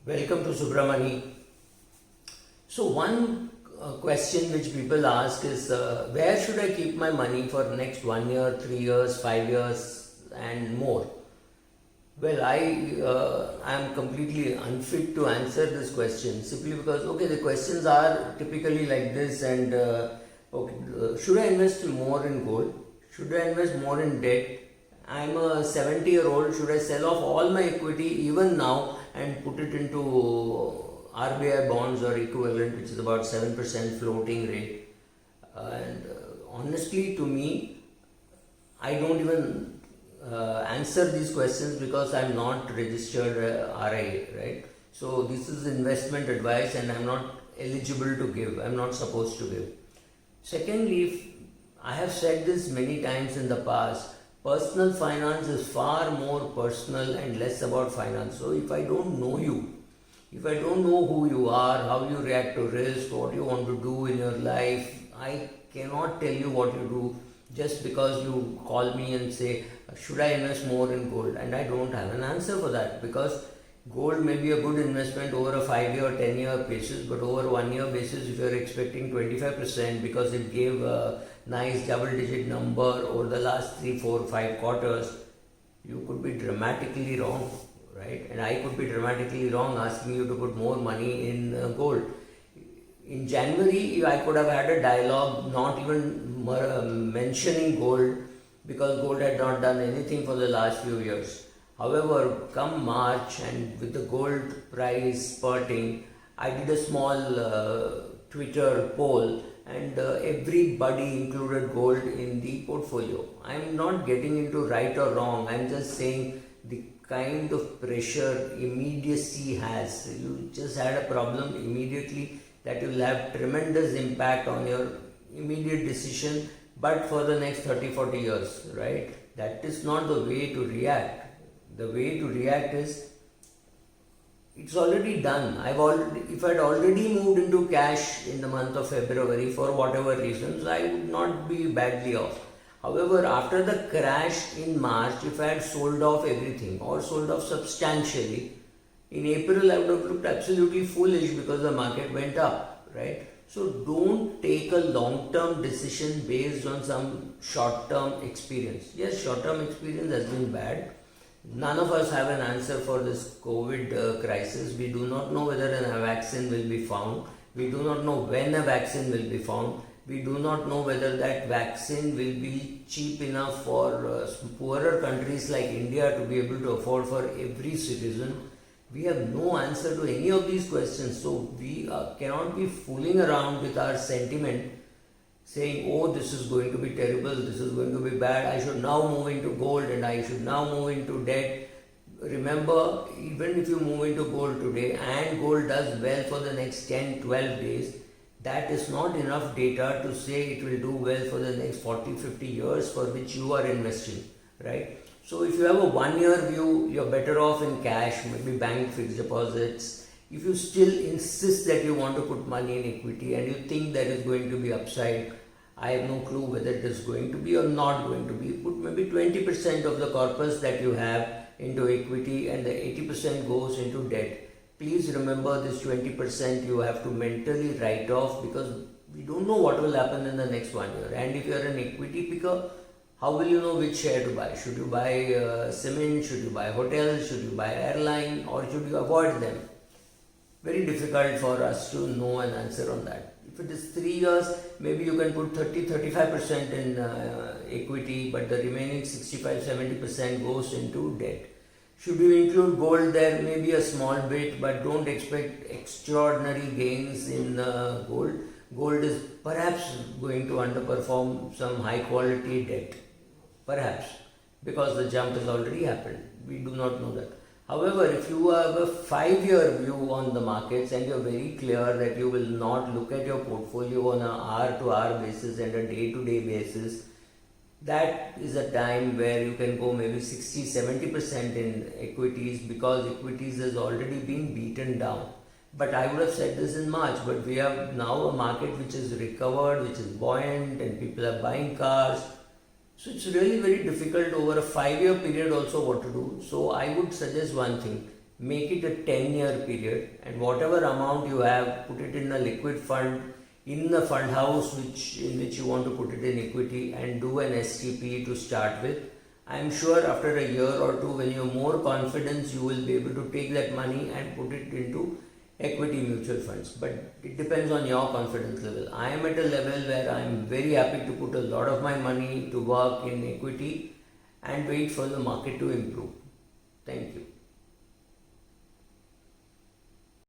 Welcome to Subramani. So one question which people ask is where should I keep my money for next 1 year, 3 years, 5 years and more? Well, I am completely unfit to answer this question simply because the questions are typically like this and should I invest more in gold? Should I invest more in debt? I'm a 70-year-old. Should I sell off all my equity even now and put it into RBI bonds or equivalent, which is about 7% floating rate? And honestly, to me, I don't even answer these questions because I'm not registered RIA, right? So this is investment advice and I'm not eligible to give. I'm not supposed to give. Secondly, I have said this many times in the past. Personal finance is far more personal and less about finance. So if I don't know you, if I don't know who you are, how you react to risk, what you want to do in your life, I cannot tell you what you do just because you call me and say, should I invest more in gold? And I don't have an answer for that because gold may be a good investment over a 5-year, 10-year basis, but over 1 year basis, if you're expecting 25% because it gave a nice double-digit number over the last 3, 4, 5 quarters, you could be dramatically wrong, right? And I could be dramatically wrong asking you to put more money in gold. In January, I could have had a dialogue not even mentioning gold because gold had not done anything for the last few years. However, come March and with the gold price spurting, I did a small Twitter poll and everybody included gold in the portfolio. I'm not getting into right or wrong. I'm just saying the kind of pressure immediacy has. You just had a problem immediately that will have tremendous impact on your immediate decision, but for the next 30-40 years, right? That is not the way to react. The way to react is, it's already done. If I'd already moved into cash in the month of February for whatever reasons, I would not be badly off. However, after the crash in March, if I had sold off everything or sold off substantially, in April I would have looked absolutely foolish because the market went up, right? So don't take a long-term decision based on some short-term experience. Yes, short-term experience has been bad. None of us have an answer for this COVID crisis. We do not know whether a vaccine will be found. We do not know when a vaccine will be found. We do not know whether that vaccine will be cheap enough for poorer countries like India to be able to afford for every citizen. We have no answer to any of these questions. So we cannot be fooling around with our sentiment saying, oh, this is going to be terrible, this is going to be bad, I should now move into gold and I should now move into debt. Remember, even if you move into gold today and gold does well for the next 10, 12 days, that is not enough data to say it will do well for the next 40, 50 years for which you are investing, right? So if you have a 1-year view, you're better off in cash, maybe bank fixed deposits. If you still insist that you want to put money in equity and you think there is going to be upside, I have no clue whether it is going to be or not going to be. Put maybe 20% of the corpus that you have into equity and the 80% goes into debt. Please remember this 20% you have to mentally write off because we don't know what will happen in the next 1 year. And if you are an equity picker, how will you know which share to buy? Should you buy cement? Should you buy hotels? Should you buy airline? Or should you avoid them? Very difficult for us to know an answer on that. If it is 3 years, maybe you can put 30-35% in equity, but the remaining 65-70% goes into debt. Should you include gold there? Maybe a small bit, but don't expect extraordinary gains in gold. Gold is perhaps going to underperform some high quality debt. Perhaps, because the jump has already happened. We do not know that. However, if you have a 5-year view on the markets and you're very clear that you will not look at your portfolio on an hour-to-hour basis and a day-to-day basis, that is a time where you can go maybe 60-70% in equities because equities has already been beaten down. But I would have said this in March, but we have now a market which is recovered, which is buoyant and people are buying cars. So it's really very difficult over a 5-year period also what to do. So I would suggest one thing, make it a 10-year period, and whatever amount you have, put it in a liquid fund in the fund house in which you want to put it in equity, and do an STP to start with. I am sure after a year or two, when you have more confidence, you will be able to take that money and put it into equity mutual funds. But it depends on your confidence level. I am at a level where I am very happy to put a lot of my money to work in equity and wait for the market to improve. Thank you.